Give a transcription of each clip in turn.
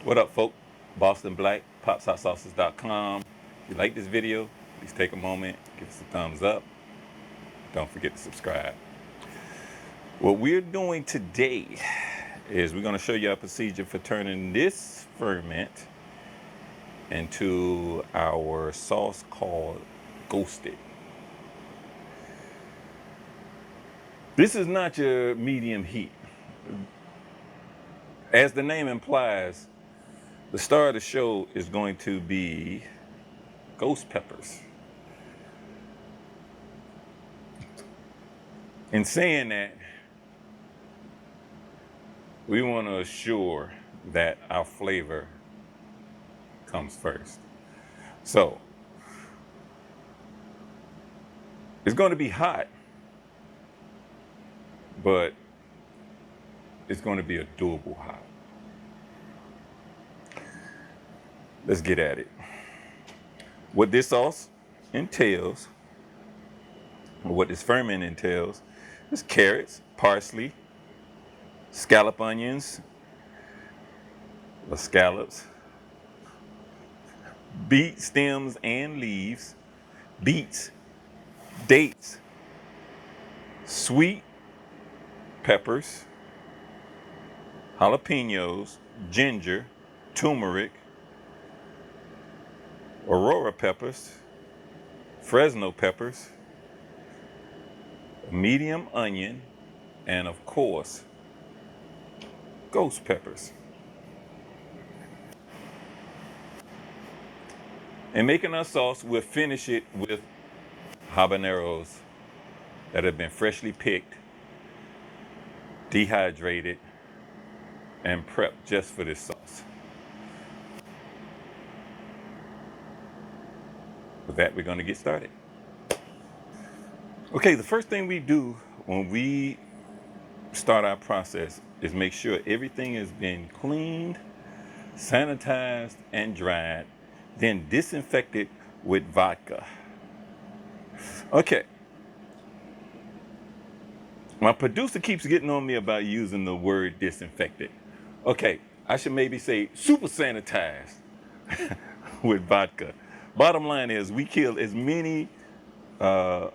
What up, folk? Boston Black, popshotsauces.com. If you like this video, please take a moment, give us a thumbs up. Don't forget to subscribe. What we're doing today is we're going to show you a procedure for turning this ferment into our sauce called Ghosted. This is not your medium heat. As the name implies, the star of the show is going to be ghost peppers. In saying that, we want to assure that our flavor comes first. So, it's going to be hot, but it's going to be a doable hot. Let's get at it. What this sauce entails, or what this ferment entails, is carrots, parsley, scallop onions, or scallops, beet stems and leaves, beets, dates, sweet peppers, jalapenos, ginger, turmeric, aurora peppers, Fresno peppers, medium onion, and of course, ghost peppers. In making our sauce, we'll finish it with habaneros that have been freshly picked, dehydrated, and prepped just for this sauce. With that, we're going to get started. Okay, the first thing we do when we start our process is make sure everything has been cleaned, sanitized, and dried, then disinfected with vodka. Okay. My producer keeps getting on me about using the word disinfected. Okay, I should maybe say super sanitized with vodka. Bottom line is we kill as many bad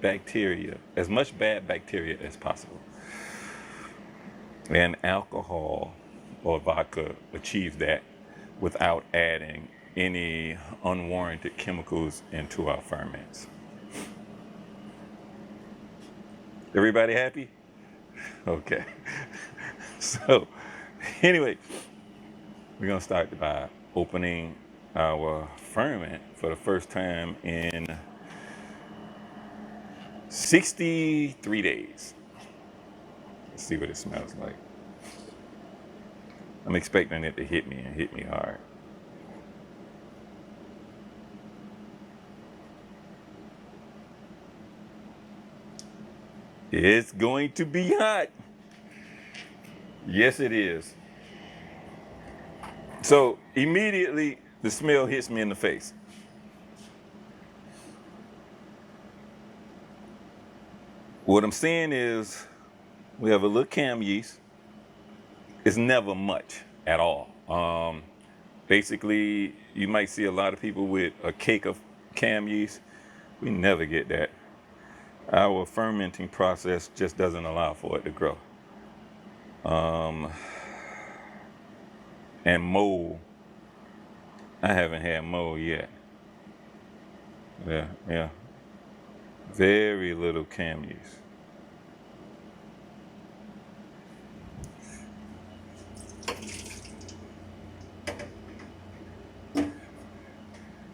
bacteria, as much bad bacteria as possible. And alcohol or vodka achieves that without adding any unwarranted chemicals into our ferments. Everybody happy? Okay. So, anyway, we're going to start by opening our ferment for the first time in 63 days. Let's see what it smells like. I'm expecting it to hit me and hit me hard. It's going to be hot. Yes, it is. So immediately the smell hits me in the face. What I'm saying is we have a little cam yeast. It's never much at all. Basically, you might see a lot of people with a cake of cam yeast. We never get that. Our fermenting process just doesn't allow for it to grow. And mold, I haven't had mold yet. Yeah. Very little cam yeast.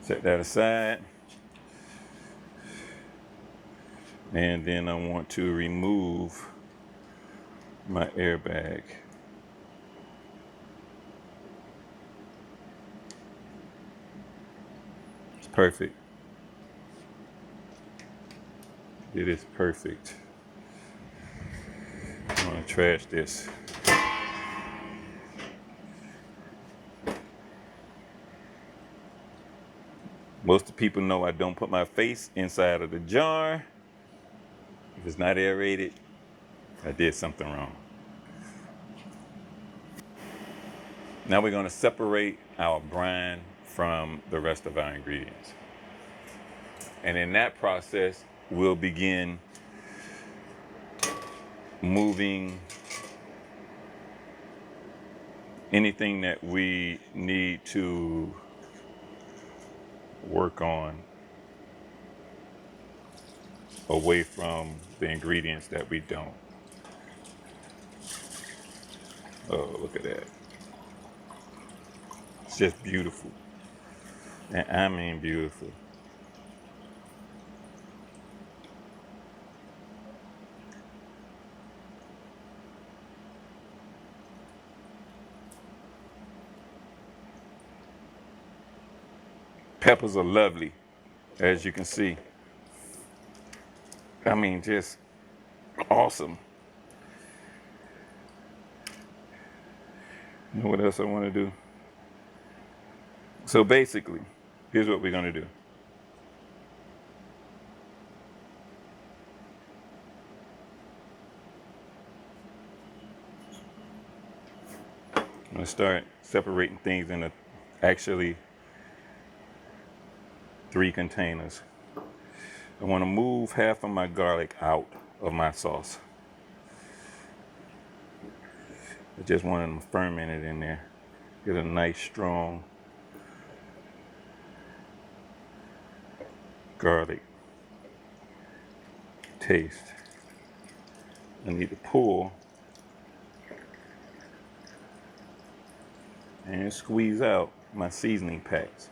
Set that aside. And then I want to remove my airbag. It's perfect. It is perfect. I'm gonna trash this. Most of the people know I don't put my face inside of the jar. If it's not aerated, I did something wrong. Now we're going to separate our brine from the rest of our ingredients. And in that process, we'll begin moving anything that we need to work on away from the ingredients that we don't. Oh, look at that. It's just beautiful. And I mean beautiful. Peppers are lovely, as you can see. I mean, just awesome. You know what else I want to do? So basically, here's what we're going to do. I'm going to start separating things into actually 3 containers. I want to move half of my garlic out of my sauce. I just want them fermented in there. Get a nice strong garlic taste. I need to pull and squeeze out my seasoning packs.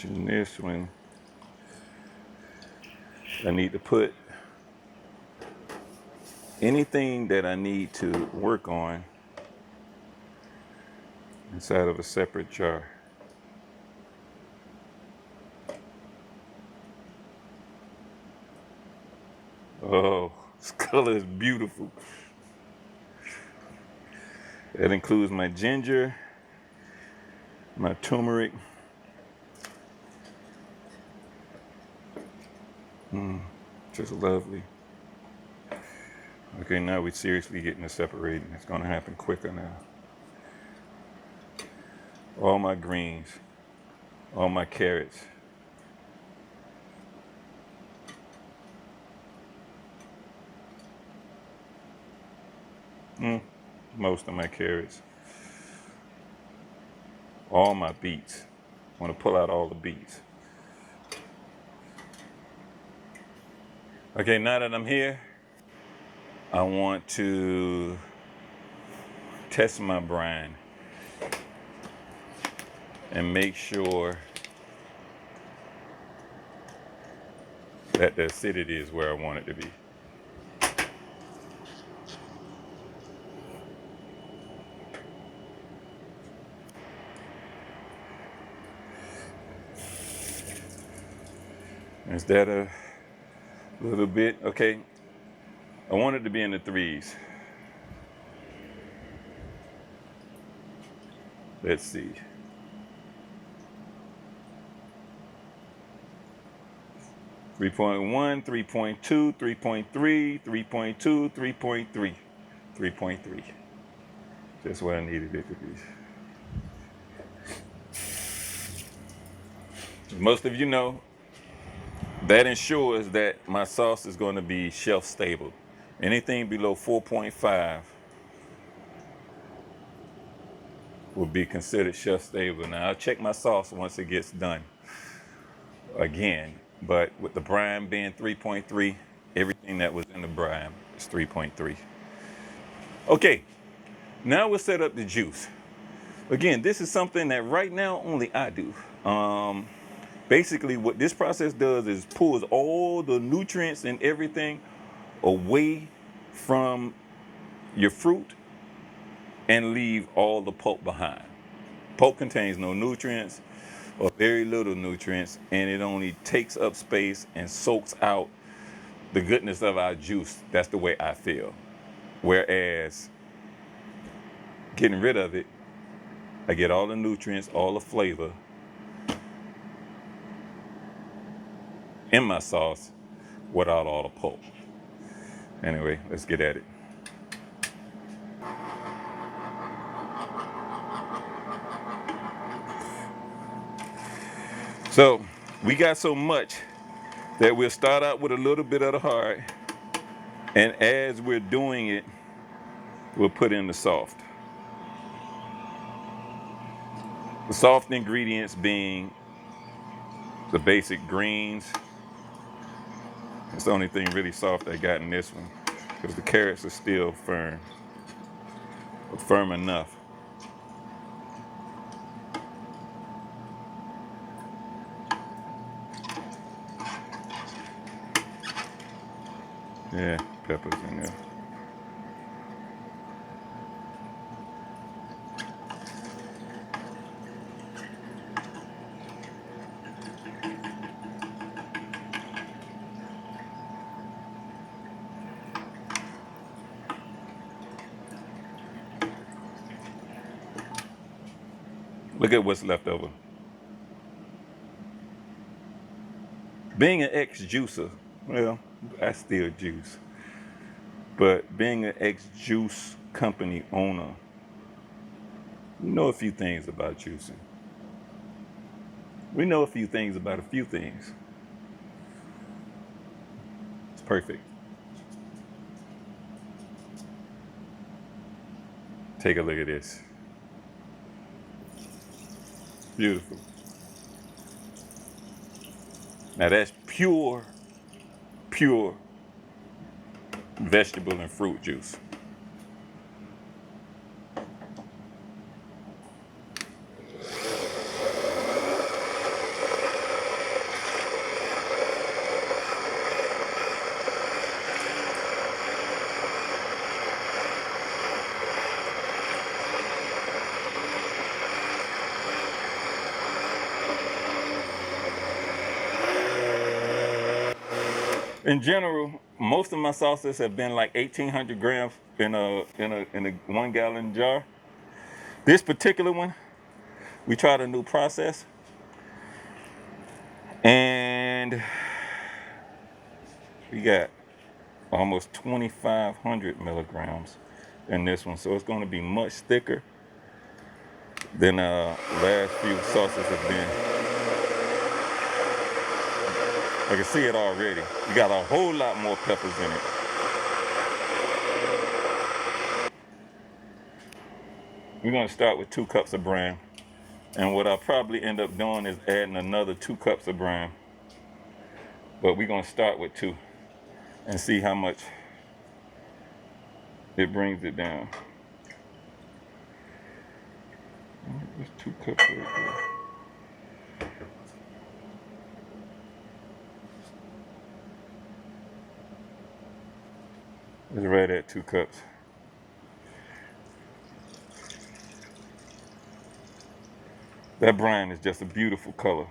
In this one, I need to put anything that I need to work on inside of a separate jar. Oh, this color is beautiful. That includes my ginger, my turmeric, just lovely. Okay, now we're seriously getting to separating. It's gonna happen quicker now. All my greens, all my carrots. Most of my carrots. All my beets. I want to pull out all the beets. Okay, now that I'm here, I want to test my brine and make sure that the acidity is where I want it to be. Is that a little bit? Okay, I want it to be in the 3s. Let's see. 3.1, 3.2, 3.3, 3.2, 3.3, 3.3. That's what I needed it to be. Most of you know, that ensures that my sauce is going to be shelf stable. Anything below 4.5 will be considered shelf stable. Now I'll check my sauce once it gets done again, but with the brine being 3.3, everything that was in the brine is 3.3. Okay, now we'll set up the juice. Again, this is something that right now only I do. Basically, what this process does is pulls all the nutrients and everything away from your fruit and leave all the pulp behind. Pulp contains no nutrients or very little nutrients, and it only takes up space and soaks out the goodness of our juice. That's the way I feel. Whereas getting rid of it, I get all the nutrients, all the flavor in my sauce, without all the pulp. Anyway, let's get at it. So we got so much that we'll start out with a little bit of the hard, and as we're doing it, we'll put in the soft. The soft ingredients being the basic greens. It's the only thing really soft I got in this one, because the carrots are still firm, but firm enough. Yeah, peppers in there. Look at what's left over. Being an ex-juicer, well, I still juice, but being an ex-juice company owner, we know a few things about juicing. We know a few things about a few things. It's perfect. Take a look at this. Beautiful. Now that's pure vegetable and fruit juice. In general, most of my sauces have been like 1,800 grams in a 1 gallon jar. This particular one, we tried a new process, and we got almost 2,500 milligrams in this one. So it's going to be much thicker than last few sauces have been. I can see it already. We got a whole lot more peppers in it. We're going to start with 2 cups of brine. And what I'll probably end up doing is adding another 2 cups of brine. But we're going to start with 2 and see how much it brings it down. There's 2 cups right there. It's right at 2 cups. That brine is just a beautiful color.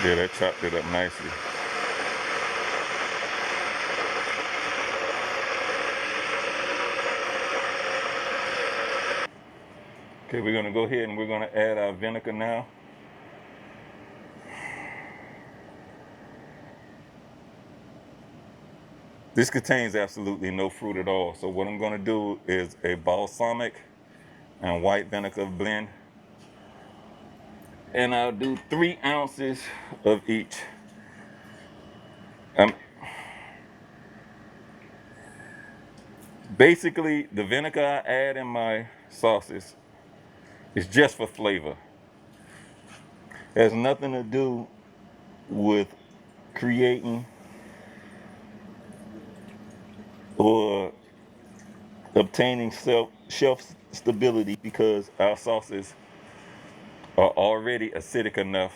Yeah, that chopped it up nicely. Okay, we're gonna go ahead and we're gonna add our vinegar now. This contains absolutely no fruit at all. So what I'm gonna do is a balsamic and white vinegar blend. And I'll do 3 ounces of each. Basically, the vinegar I add in my sauces is just for flavor. It has nothing to do with creating or obtaining shelf stability, because our sauces are already acidic enough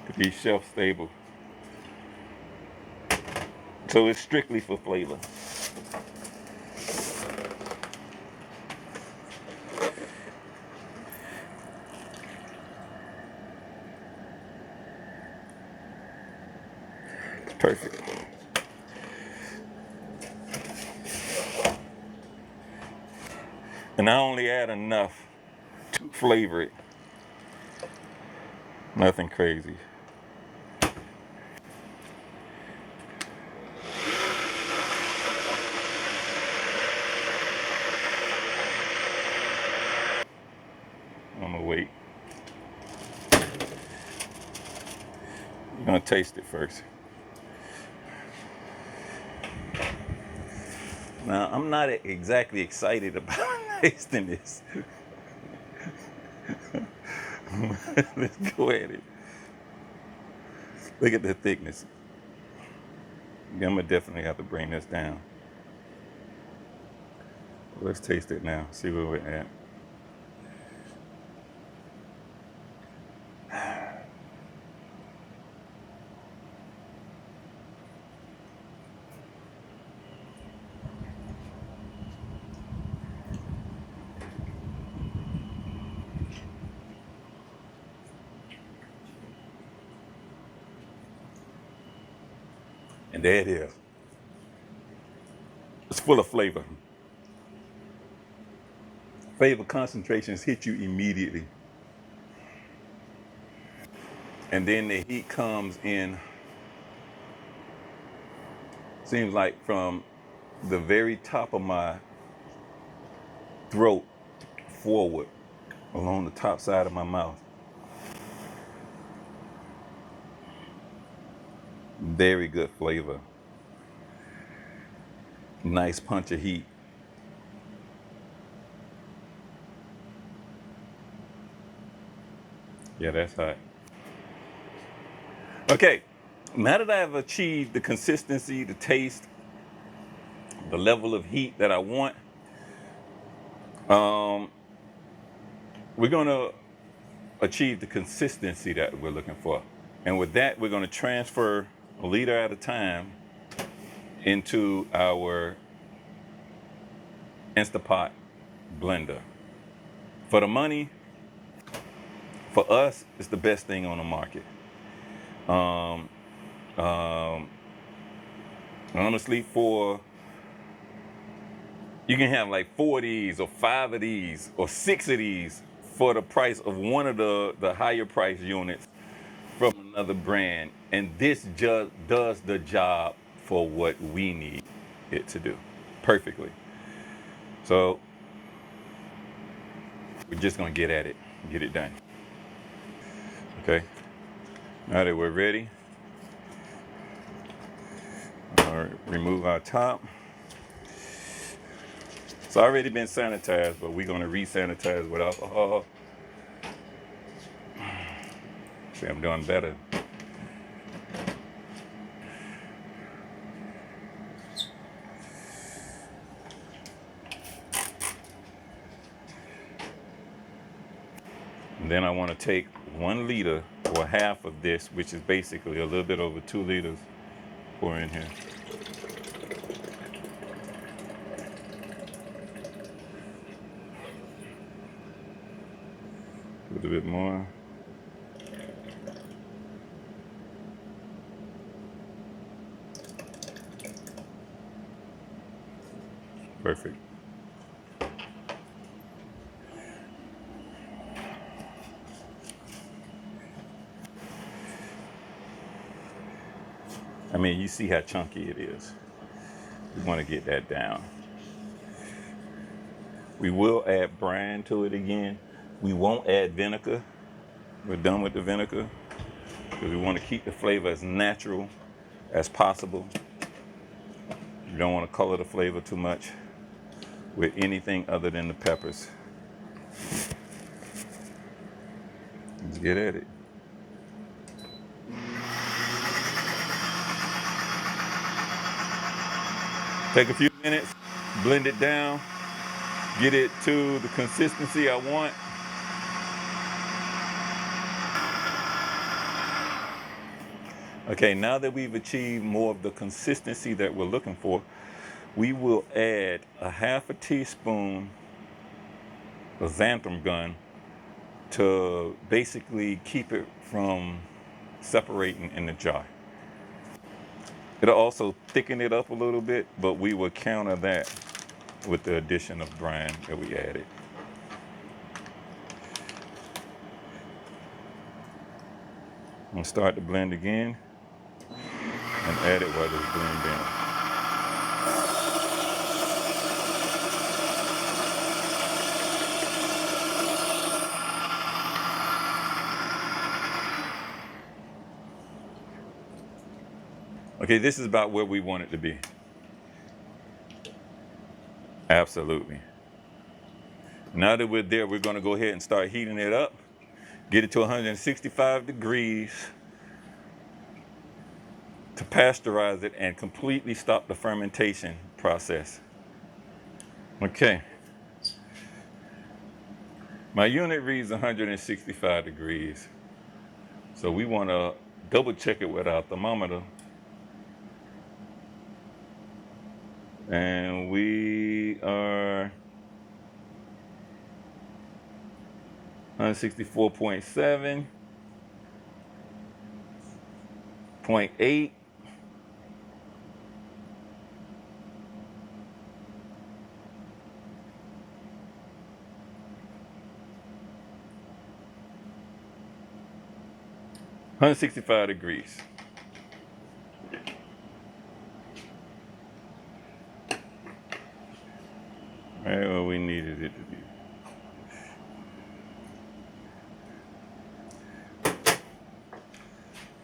to be shelf stable. So it's strictly for flavor. It's perfect. And I only add enough to flavor it. Nothing crazy. I'm gonna wait. I'm gonna taste it first. Now, I'm not exactly excited about tasting this. Let's go at it. Look at the thickness. I'm gonna definitely have to bring this down. Let's taste it now, see where we're at. And there it is. It's full of flavor. Flavor concentrations hit you immediately. And then the heat comes in, seems like from the very top of my throat forward along the top side of my mouth. Very good flavor. Nice punch of heat. Yeah, that's hot. Okay, now that I've achieved the consistency, the taste, the level of heat that I want, we're gonna achieve the consistency that we're looking for. And with that, we're gonna transfer a liter at a time into our Instapot blender. For the money, for us, it's the best thing on the market. Honestly, you can have like 4 of these or 5 of these or 6 of these for the price of one of the higher price units from another brand. And this just does the job for what we need it to do perfectly. So we're just gonna get at it, get it done. Okay, now that we're ready, remove our top. It's already been sanitized, but we're gonna re-sanitize with alcohol. See, I'm doing better. And then I want to take 1 liter or half of this, which is basically a little bit over 2 liters, pour in here. A little bit more. Perfect. I mean, you see how chunky it is. We want to get that down. We will add brine to it again. We won't add vinegar. We're done with the vinegar because we want to keep the flavor as natural as possible. You don't want to color the flavor too much with anything other than the peppers. Let's get at it. Take a few minutes, blend it down, get it to the consistency I want. Okay, now that we've achieved more of the consistency that we're looking for, we will add a half a teaspoon of xanthan gum to basically keep it from separating in the jar. It'll also thicken it up a little bit, but we will counter that with the addition of brine that we added. I'm gonna start the blend again and add it while it's blending. Okay, this is about where we want it to be. Absolutely. Now that we're there, we're gonna go ahead and start heating it up. Get it to 165 degrees to pasteurize it and completely stop the fermentation process. Okay. My unit reads 165 degrees. So we want to double check it with our thermometer. And we are 164.7, 0.8. $165 degrees. Right where we needed it to be.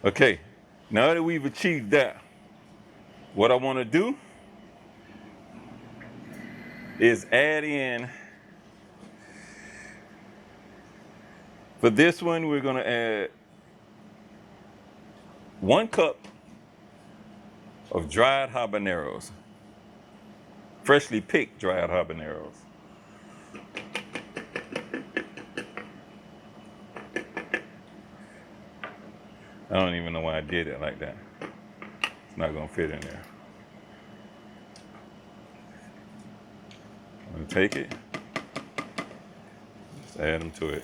Okay, now that we've achieved that, what I want to do is add in, for this one, we're going to add 1 cup of dried habaneros, freshly picked dried habaneros. I don't even know why I did it like that. It's not going to fit in there. I'm going to take it, just add them to it.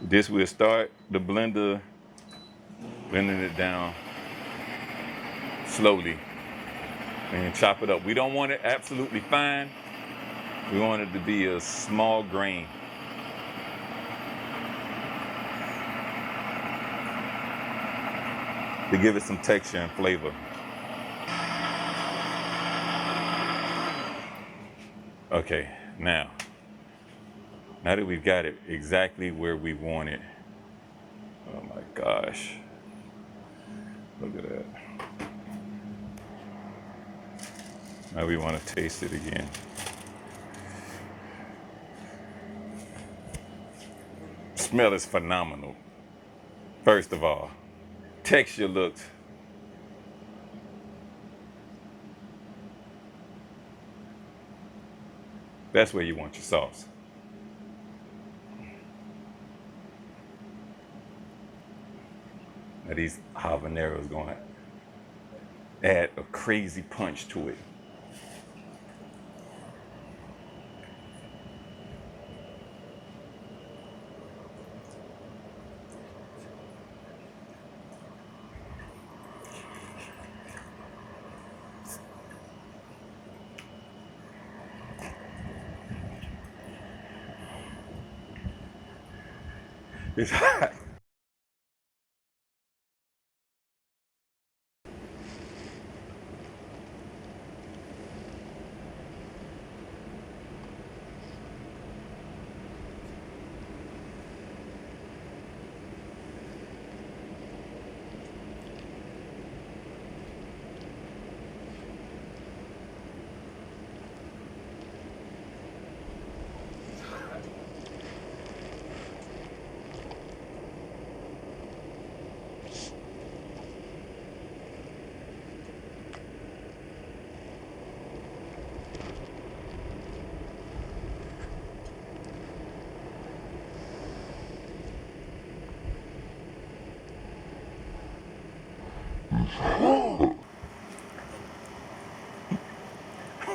This will start the blender blending it down slowly and chop it up. We don't want it absolutely fine. We want it to be a small grain. To give it some texture and flavor. Okay, now that we've got it exactly where we want it, oh my gosh, look at that. Now we want to taste it again. Smell is phenomenal. First of all, texture looks that's where you want your sauce. Now these habaneros going to add a crazy punch to it. It's hot.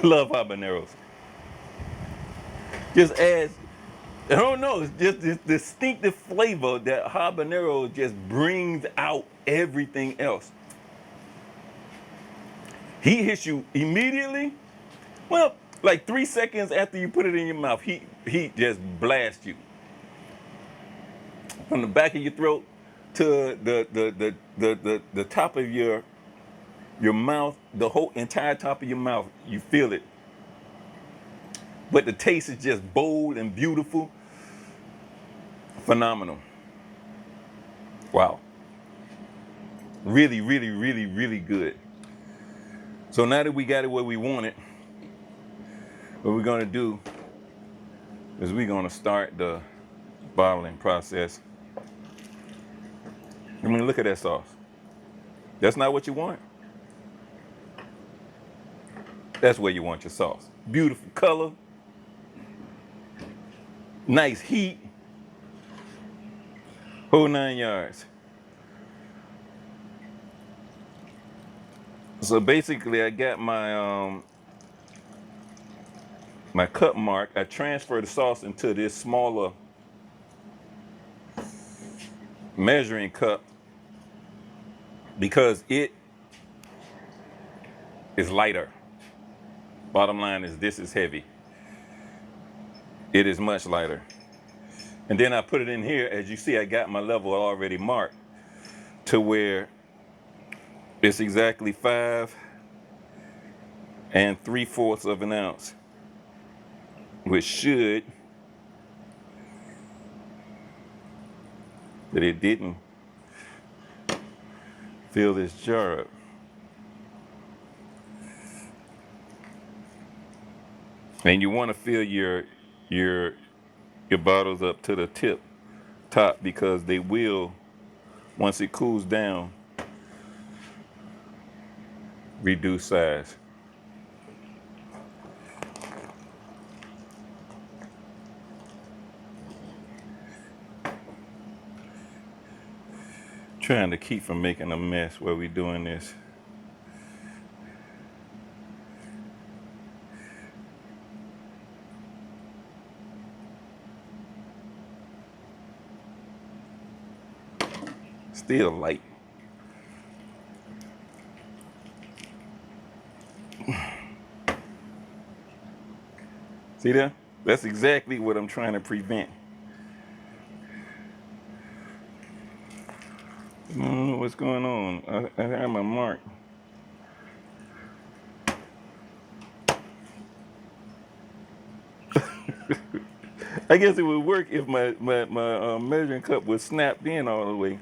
Love habaneros. Just adds, I don't know, it's just this distinctive flavor that habanero just brings out everything else. Heat hits you immediately. Well, like 3 seconds after you put it in your mouth, heat just blasts you from the back of your throat to the top of your mouth, the whole entire top of your mouth. You feel it, but the taste is just bold and beautiful, phenomenal. Wow, really, really, really, really good. So now that we got it where we want it, what we're gonna do is we're gonna start the bottling process. I mean, look at that sauce. That's not what you want. That's where you want your sauce. Beautiful color, nice heat, whole 9 yards. So basically, I got my my cup mark. I transfer the sauce into this smaller measuring cup because it is lighter. Bottom line is this is heavy. It is much lighter. And then I put it in here. As you see, I got my level already marked to where it's exactly 5 3/4 of an ounce, which should, but it didn't fill this jar up. And you want to fill your bottles up to the top because they will, once it cools down, reduce size. Trying to keep from making a mess while we're doing this. Still light. See that? That's exactly what I'm trying to prevent. I don't know what's going on. I have my mark. I guess it would work if my measuring cup was snapped in all the way.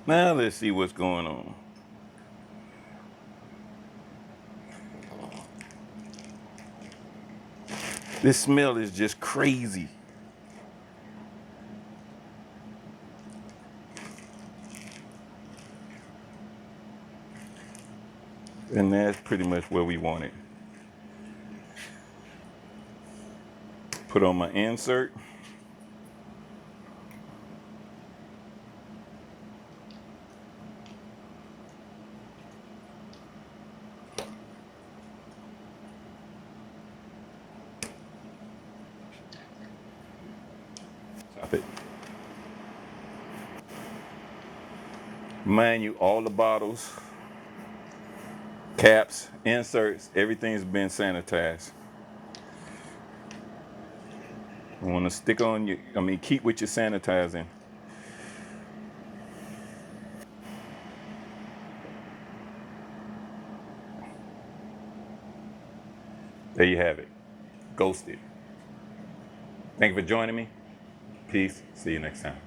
Now let's see what's going on. This smell is just crazy. And that's pretty much where we want it. Put on my insert. Stop it. Mind you, all the bottles, caps, inserts, everything's been sanitized. You want to stick on your, keep with your sanitizing. There you have it. Ghosted. Thank you for joining me. Peace. See you next time.